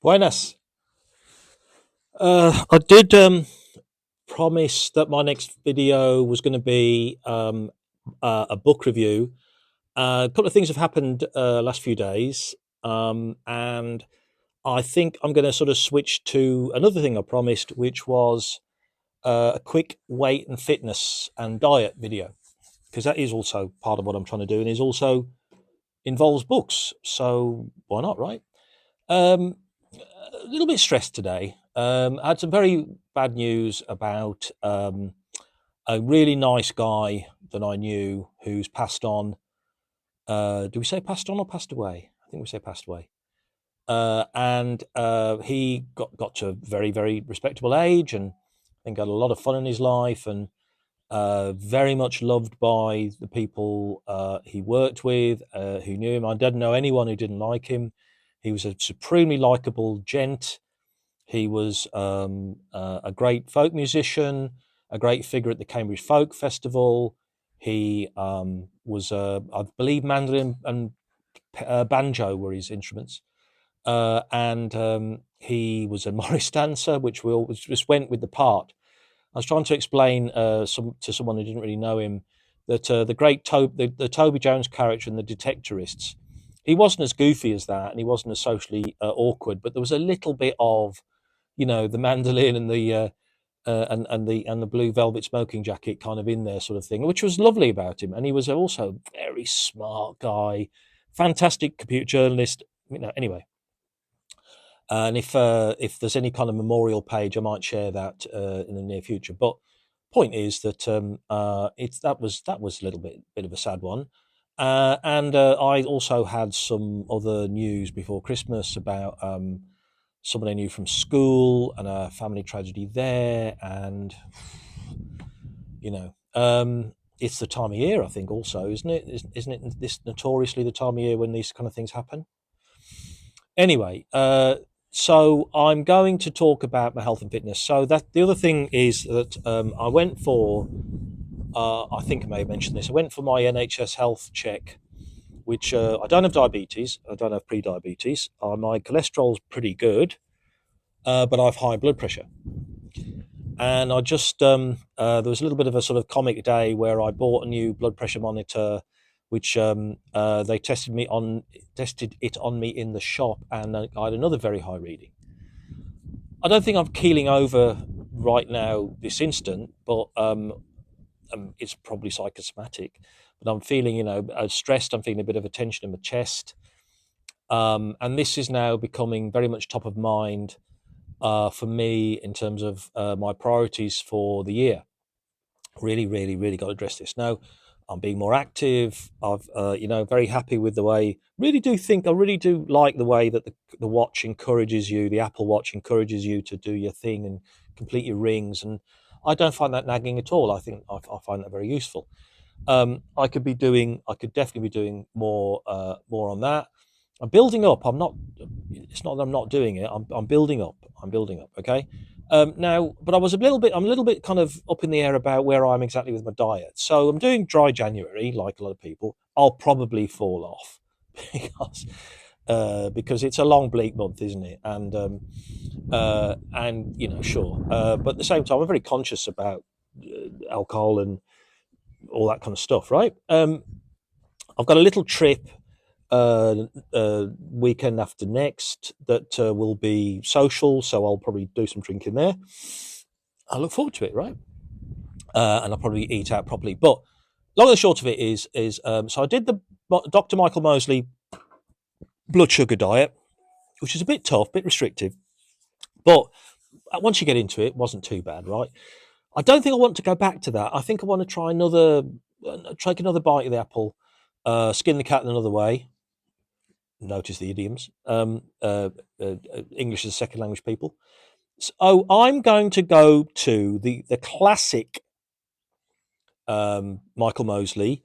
Buenas. I did promise that my next video was going to be a book review. A couple of things have happened last few days, and I think I'm going to sort of switch to another thing I promised, which was a quick weight and fitness and diet video, because that is also part of what I'm trying to do, and is also involves books. So why not, right? Um, a little bit stressed today. I had some very bad news about a really nice guy that I knew who's passed on. Do we say passed on or passed away? I think we say passed away. And he got to a very, very respectable age, and I think had a lot of fun in his life, and very much loved by the people he worked with, who knew him. I didn't know anyone who didn't like him. He was a supremely likable gent. He was a great folk musician, a great figure at the Cambridge Folk Festival. He was, I believe, mandolin and banjo were his instruments. And he was a Morris dancer, which just went with the part. I was trying to explain to someone who didn't really know him that the great the Toby Jones character in The Detectorists, he wasn't as goofy as that, and he wasn't as socially awkward, but there was a little bit of, the mandolin and the and the blue velvet smoking jacket kind of in there, sort of thing, which was lovely about him. And he was also a very smart guy, fantastic computer journalist. Anyway, and if there's any kind of memorial page, I might share that in the near future. But point is that that was a little bit of a sad one. And I also had some other news before Christmas about someone I knew from school and a family tragedy there, and it's the time of year, I think, also, isn't it? Isn't it this notoriously the time of year when these kind of things happen? Anyway, so I'm going to talk about my health and fitness. So that the other thing is that I went for, I think I may have mentioned this. I went for my NHS health check, which I don't have diabetes. I don't have pre-diabetes. My cholesterol's pretty good, but I have high blood pressure. And I just there was a little bit of a sort of comic day where I bought a new blood pressure monitor, which they tested it on me in the shop, and I had another very high reading. I don't think I'm keeling over right now this instant, but it's probably psychosomatic. But I'm feeling, stressed. I'm feeling a bit of a tension in my chest, and this is now becoming very much top of mind for me in terms of my priorities for the year. Really, really, really got to address this now. I'm being more active. I've, very happy with the way. I really do like the way that the watch encourages you. The Apple Watch encourages you to do your thing and complete your rings, and I don't find that nagging at all. I think I find that very useful. I could definitely be doing more on that. I'm building up. I'm not. It's not that I'm not doing it. I'm building up. I'm building up. Okay. Now, but I'm a little bit kind of up in the air about where I'm exactly with my diet. So I'm doing dry January, like a lot of people. I'll probably fall off because it's a long bleak month, isn't it? And sure. But at the same time, I'm very conscious about alcohol and all that kind of stuff, right? I've got a little trip weekend after next that will be social, so I'll probably do some drinking there. I look forward to it, right? And I'll probably eat out properly. But long and the short of it is so I did the Dr Michael Mosley blood sugar diet, which is a bit tough, a bit restrictive, but once you get into it, it wasn't too bad, right? I don't think I want to go back to that. I think I want to take another bite of the apple, skin the cat in another way. Notice the idioms. English as a second language people. So I'm going to go to the classic Michael Mosley,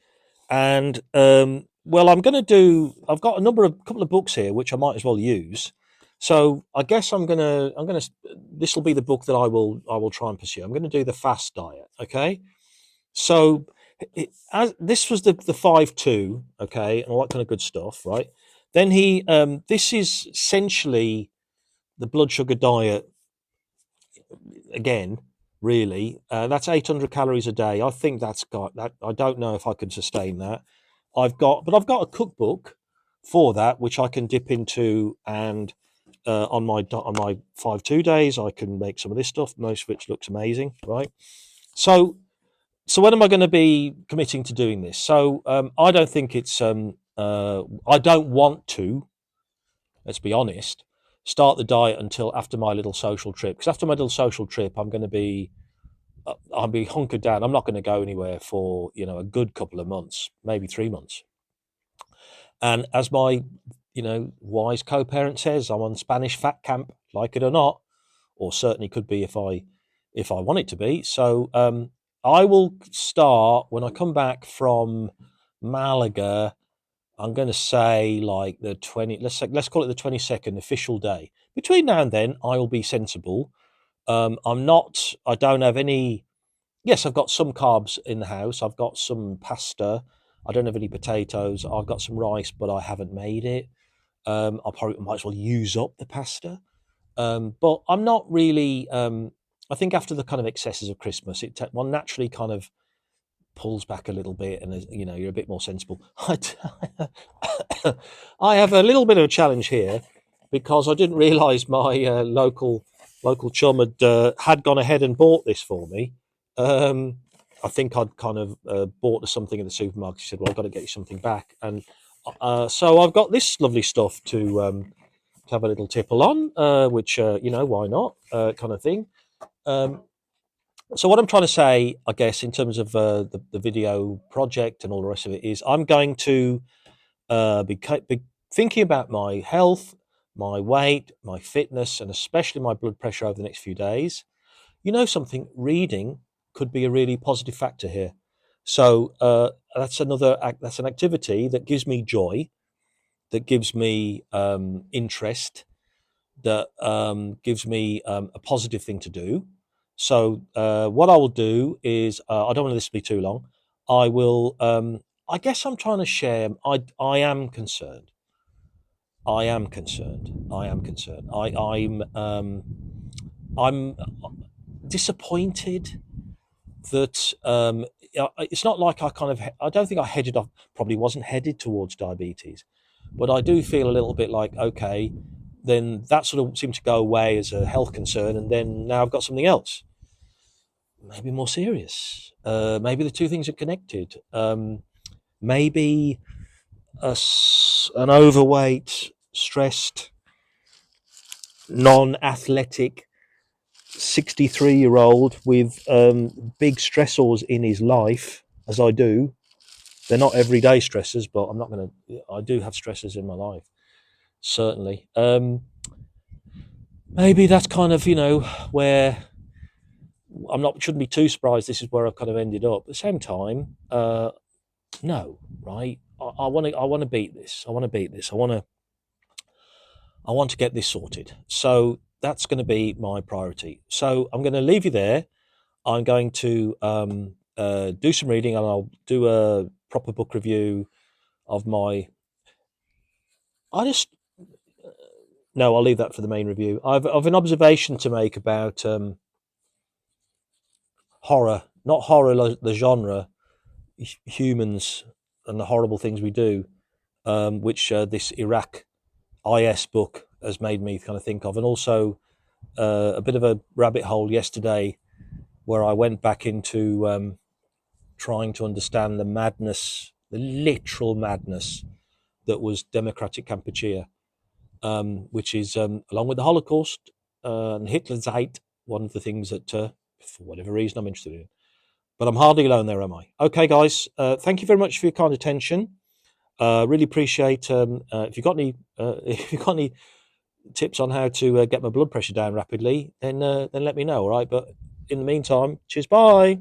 and I'm going to do. I've got a couple of books here which I might as well use. So I guess I'm gonna. This will be the book that I will try and pursue. I'm going to do the fast diet. Okay. So this was the 5-2. Okay, and all that kind of good stuff, right? Then this is essentially the blood sugar diet again. Really, that's 800 calories a day. I think that's got that. I don't know if I could sustain that. But I've got a cookbook for that, which I can dip into, and on my 5-2 days, I can make some of this stuff, most of which looks amazing, right? So when am I going to be committing to doing this? So I don't think it's. I don't want to. Let's be honest. Start the diet until after my little social trip, because after my little social trip, I'll be hunkered down. I'm not going to go anywhere for a good couple of months, maybe 3 months. And as my wise co-parent says, I'm on Spanish fat camp, like it or not, or certainly could be if I want it to be. So I will start when I come back from Malaga. I'm going to say like the 20. Let's call it the 22nd official day. Between now and then, I will be sensible. I'm not. I don't have any. Yes, I've got some carbs in the house. I've got some pasta. I don't have any potatoes. I've got some rice, but I haven't made it. I probably might as well use up the pasta. But I'm not really. I think after the kind of excesses of Christmas, one naturally kind of pulls back a little bit, and you're a bit more sensible. I have a little bit of a challenge here because I didn't realise my local chum had gone ahead and bought this for me. I think I'd kind of bought something in the supermarket. She said, "Well, I've got to get you something back," and so I've got this lovely stuff to have a little tipple on, which why not, kind of thing. So what I'm trying to say, I guess, in terms of the video project and all the rest of it, is I'm going to be thinking about my health, my weight, my fitness, and especially my blood pressure over the next few days. Something, reading could be a really positive factor here. So that's an activity that gives me joy, that gives me interest, that gives me a positive thing to do. So what I will do is, I don't want this to be too long. I will. I guess I'm trying to share. I am concerned. I am concerned. I am concerned. I'm disappointed that it's not like I don't think I headed off. Probably wasn't headed towards diabetes, but I do feel a little bit like, okay, then that sort of seemed to go away as a health concern, and then now I've got something else, maybe more serious. Maybe the two things are connected. Maybe an overweight, stressed, non-athletic 63-year-old with big stressors in his life, as I do. They're not everyday stressors, but I do have stressors in my life, certainly. Maybe that's kind of, where shouldn't be too surprised this is where I've kind of ended up. At the same time, no, right? I want to beat this. I want to get this sorted. So that's going to be my priority. So I'm going to leave you there. I'm going to do some reading, and I'll do a proper book review of my. No, I'll leave that for the main review. I've an observation to make about horror, not horror the genre, humans and the horrible things we do, which this Iraq IS book has made me kind of think of, and also a bit of a rabbit hole yesterday where I went back into trying to understand the madness, the literal madness that was Democratic Kampuchea, which is, along with the Holocaust and Hitler's hate, one of the things that, for whatever reason, I'm interested in. But I'm hardly alone there, am I? Okay, guys, thank you very much for your kind attention. Really appreciate if you've got any tips on how to get my blood pressure down rapidly, then let me know. All right, but in the meantime, cheers, bye.